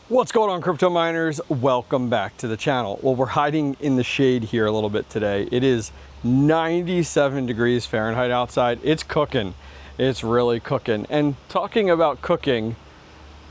What's going on, crypto miners? Welcome back to the channel. Well, we're hiding in the shade here a little bit today. It is 97 degrees Fahrenheit outside. It's cooking. It's really cooking. And talking about cooking,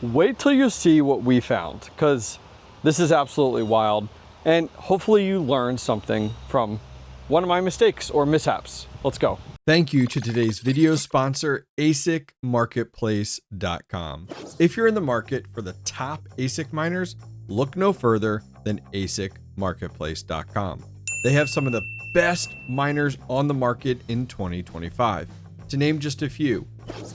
wait till you see what we found, because this is absolutely wild. And hopefully you learned something from one of my mistakes or mishaps. Let's go. Thank you to today's video sponsor, ASICmarketplace.com. If you're in the market for the top ASIC miners, look no further than ASICmarketplace.com. They have some of the best miners on the market in 2025. To name just a few: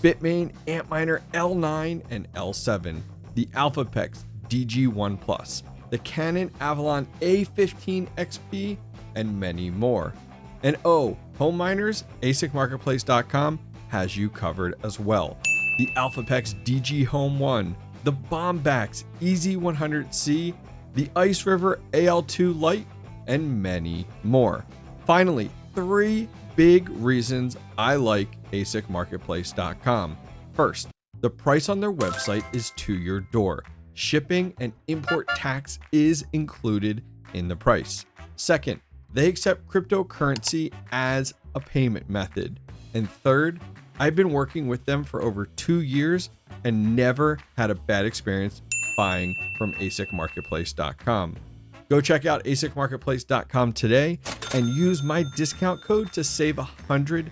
Bitmain Antminer L9 and L7, the AlphaPex DG1 Plus, the Canon Avalon A15 XP, and many more. And oh, home miners, ASICmarketplace.com has you covered as well. The AlphaPex DG Home 1, the Bombax EZ100C, the Ice River AL2 Lite, and many more. Finally, 3 big reasons I like ASICmarketplace.com. First, the price on their website is to your door. Shipping and import tax is included in the price. Second, they accept cryptocurrency as a payment method. And third, I've been working with them for over 2 years and never had a bad experience buying from ASICmarketplace.com. Go check out ASICmarketplace.com today and use my discount code to save $100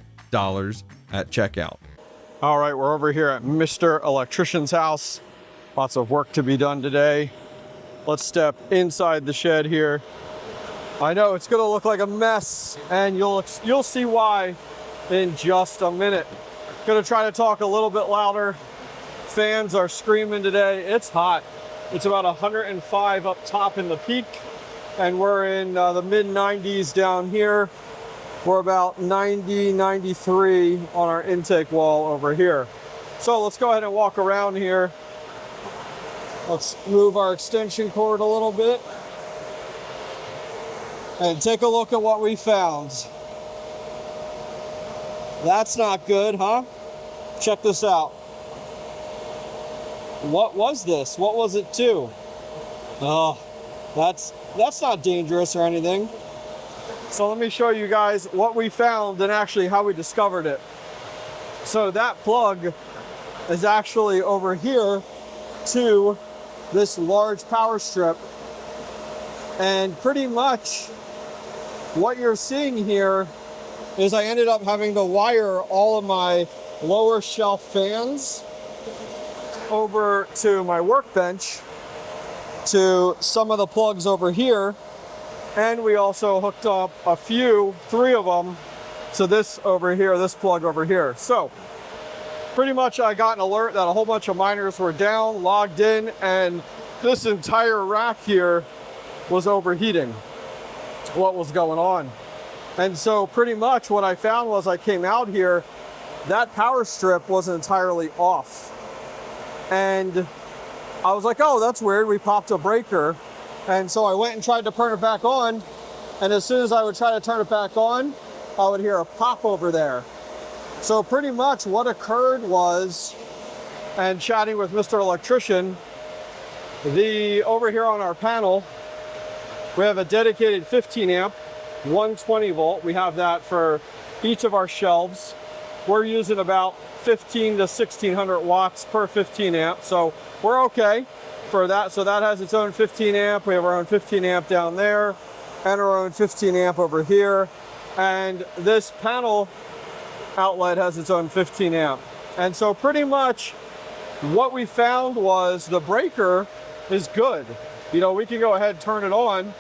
at checkout. All right, we're over here at Mr. Electrician's house. Lots of work to be done today. Let's step inside the shed here. I know it's gonna look like a mess, and you'll see why in just a minute. Gonna try to talk a little bit louder. Fans are screaming today. It's hot. It's about 105 up top in the peak, and we're in the mid 90s down here. We're about 90, 93 on our intake wall over here. So let's go ahead and walk around here. Let's move our extension cord a little bit and take a look at what we found. That's not good, huh? Check this out. What was this? What was it to? Oh, that's not dangerous or anything. So let me show you guys what we found and actually how we discovered it. So that plug is actually over here to this large power strip, and pretty much what you're seeing here is I ended up having to wire all of my lower shelf fans over to my workbench to some of the plugs over here, and we also hooked up 3 of them to this over here, this plug over here. So pretty much I got an alert that a whole bunch of miners were down, logged in, and this entire rack here was overheating. What was going on? And so pretty much what I found was I came out here, that power strip was entirely off. And I was like, oh, that's weird. We popped a breaker. And so I went and tried to turn it back on. And as soon as I would try to turn it back on, I would hear a pop over there. So pretty much what occurred was, and chatting with Mr. Electrician, over here on our panel, we have a dedicated 15 amp, 120 volt. We have that for each of our shelves. We're using about 15 to 1600 watts per 15 amp. So we're okay for that. So that has its own 15 amp. We have our own 15 amp down there and our own 15 amp over here. And this panel outlet has its own 15 amp. And so pretty much what we found was the breaker is good. You know, we can go ahead and turn it on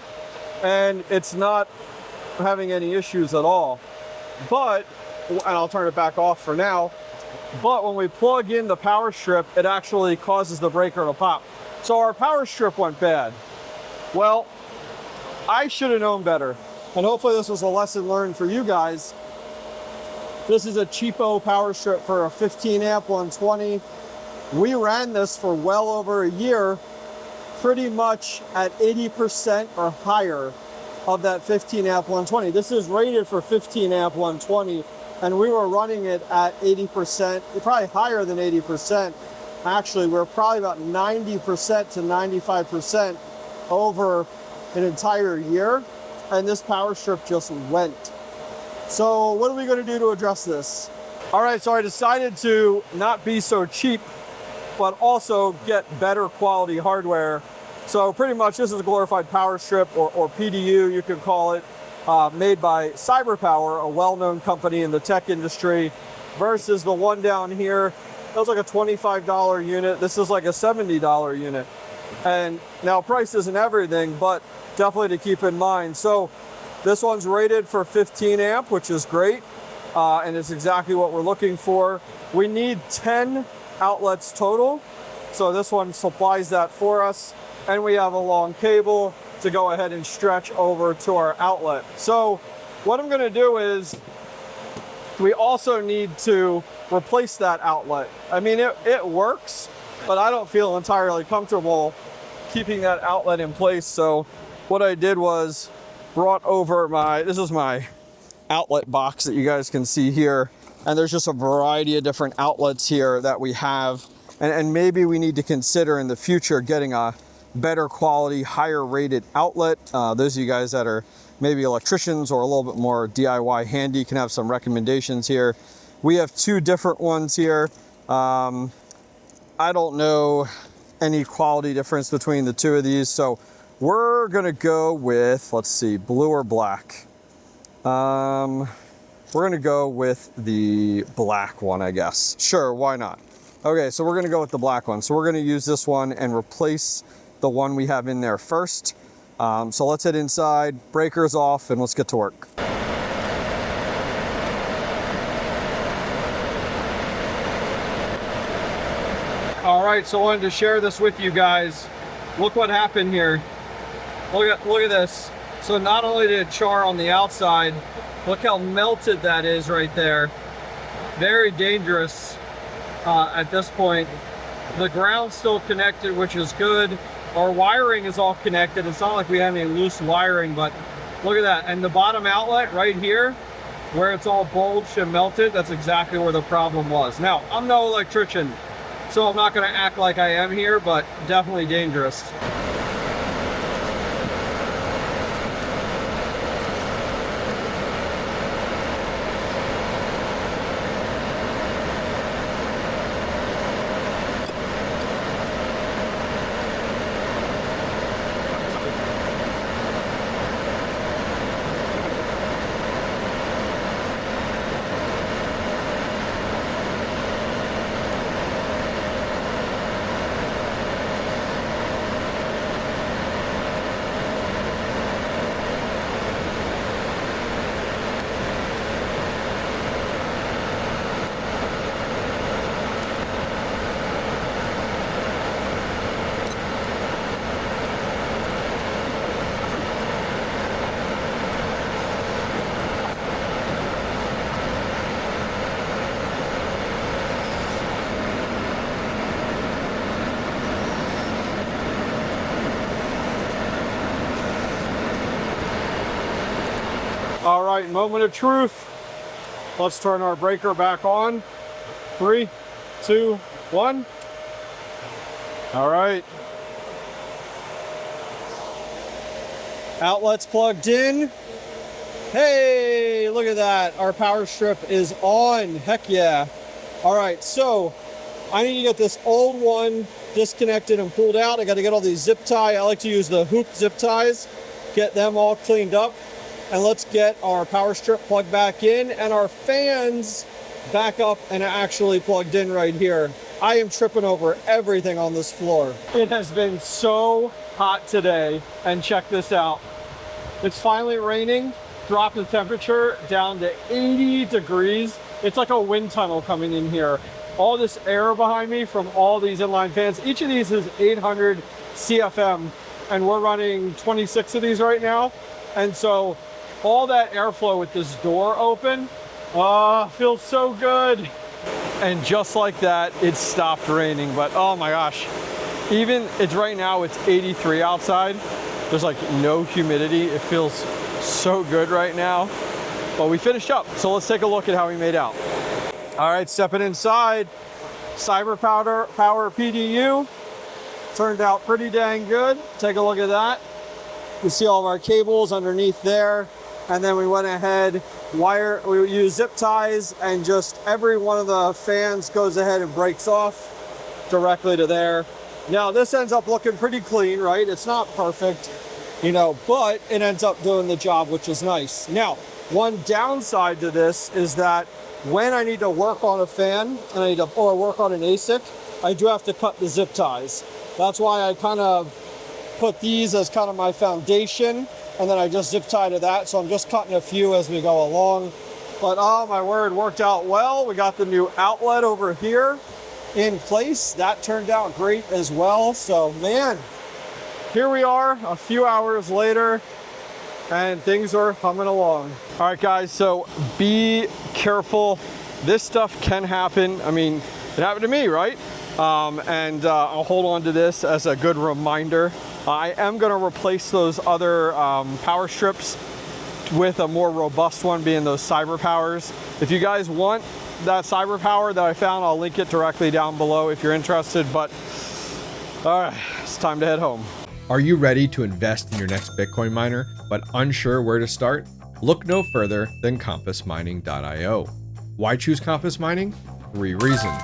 and it's not having any issues at all. But, and I'll turn it back off for now, but when we plug in the power strip, it actually causes the breaker to pop. So our power strip went bad. Well, I should have known better. And hopefully this was a lesson learned for you guys. This is a cheapo power strip for a 15 amp 120. We ran this for well over a year, pretty much at 80% or higher of that 15 amp 120. This is rated for 15 amp 120, and we were running it at 80%, probably higher than 80%. Actually, we're probably about 90% to 95% over an entire year, and this power strip just went. So what are we going to do to address this? All right, so I decided to not be so cheap, but also get better quality hardware. So pretty much this is a glorified power strip, or PDU you could call it, made by CyberPower, a well-known company in the tech industry, versus the one down here. That was like a $25 unit. This is like a $70 unit. And now price isn't everything, but definitely to keep in mind. So this one's rated for 15 amp, which is great. And it's exactly what we're looking for. We need 10 outlets total. So this one supplies that for us. And we have a long cable to go ahead and stretch over to our outlet. So what I'm gonna do is, we also need to replace that outlet. I mean, it works, but I don't feel entirely comfortable keeping that outlet in place. So what I did was brought over this is my outlet box that you guys can see here. And there's just a variety of different outlets here that we have. And maybe we need to consider in the future getting a better quality, higher rated outlet. Those of you guys that are maybe electricians or a little bit more DIY handy can have some recommendations here. We have two different ones here. I don't know any quality difference between the two of these, so we're gonna go with, let's see, blue or black. We're gonna go with the black one, I guess. Sure, why not? Okay, so we're gonna go with the black one. So we're gonna use this one and replace the one we have in there first. So let's head inside, breakers off, and let's get to work. All right, so I wanted to share this with you guys. Look what happened here. Look at this. So not only did it char on the outside, look how melted that is right there. Very dangerous at this point. The ground's still connected, which is good. Our wiring is all connected. It's not like we have any loose wiring, but look at that. And the bottom outlet right here, where it's all bulged and melted, that's exactly where the problem was. Now, I'm no electrician, so I'm not gonna act like I am here, but definitely dangerous. All right, moment of truth. Let's turn our breaker back on. 3, 2, 1. All right. Outlets plugged in. Hey, look at that. Our power strip is on. Heck yeah. All right, so I need to get this old one disconnected and pulled out. I got to get all these zip tie. I like to use the hoop zip ties. Get them all cleaned up. And let's get our power strip plugged back in and our fans back up and actually plugged in right here. I am tripping over everything on this floor. It has been so hot today, and check this out. It's finally raining, dropped the temperature down to 80 degrees. It's like a wind tunnel coming in here. All this air behind me from all these inline fans. Each of these is 800 CFM, and we're running 26 of these right now. And so all that airflow with this door open, feels so good. And just like that, it stopped raining. But oh my gosh, it's right now, it's 83 outside. There's like no humidity. It feels so good right now. But we finished up, so let's take a look at how we made out. All right, stepping inside. Cyber Power PDU. Turned out pretty dang good. Take a look at that. You see all of our cables underneath there. And then we went ahead, we use zip ties, and just every one of the fans goes ahead and breaks off directly to there. Now this ends up looking pretty clean, right? It's not perfect, you know, but it ends up doing the job, which is nice. Now, one downside to this is that when I need to work on a fan and I need to, or work on an ASIC, I do have to cut the zip ties. That's why I kind of put these as kind of my foundation, and then I just zip tie to that. So I'm just cutting a few as we go along. But oh my word, worked out well. We got the new outlet over here in place. That turned out great as well. So man, here we are a few hours later and things are humming along. All right guys, so be careful. This stuff can happen. I mean, it happened to me, right? I'll hold on to this as a good reminder. I am going to replace those other power strips with a more robust one, being those Cyber Powers. If you guys want that Cyber Power that I found, I'll link it directly down below if you're interested. But all right, it's time to head home. Are you ready to invest in your next Bitcoin miner, but unsure where to start? Look no further than compassmining.io. Why choose Compass Mining? 3 reasons.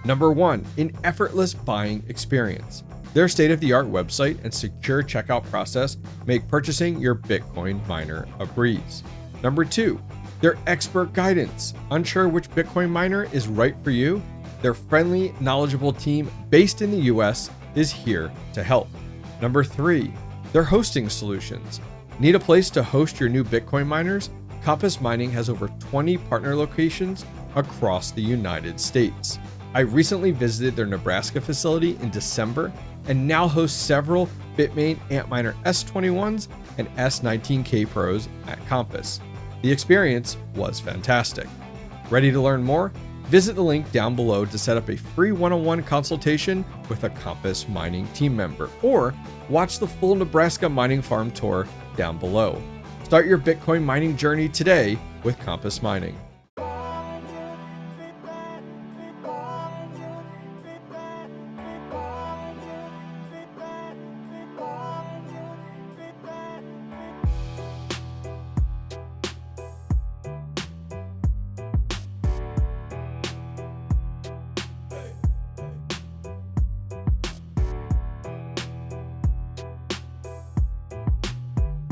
Number 1, an effortless buying experience. Their state-of-the-art website and secure checkout process make purchasing your Bitcoin miner a breeze. Number 2, their expert guidance. Unsure which Bitcoin miner is right for you? Their friendly, knowledgeable team based in the US is here to help. Number 3, their hosting solutions. Need a place to host your new Bitcoin miners? Compass Mining has over 20 partner locations across the United States. I recently visited their Nebraska facility in December and now host several Bitmain Antminer S21s and S19K Pros at Compass. The experience was fantastic. Ready to learn more? Visit the link down below to set up a free one-on-one consultation with a Compass Mining team member, or watch the full Nebraska mining farm tour down below. Start your Bitcoin mining journey today with Compass Mining.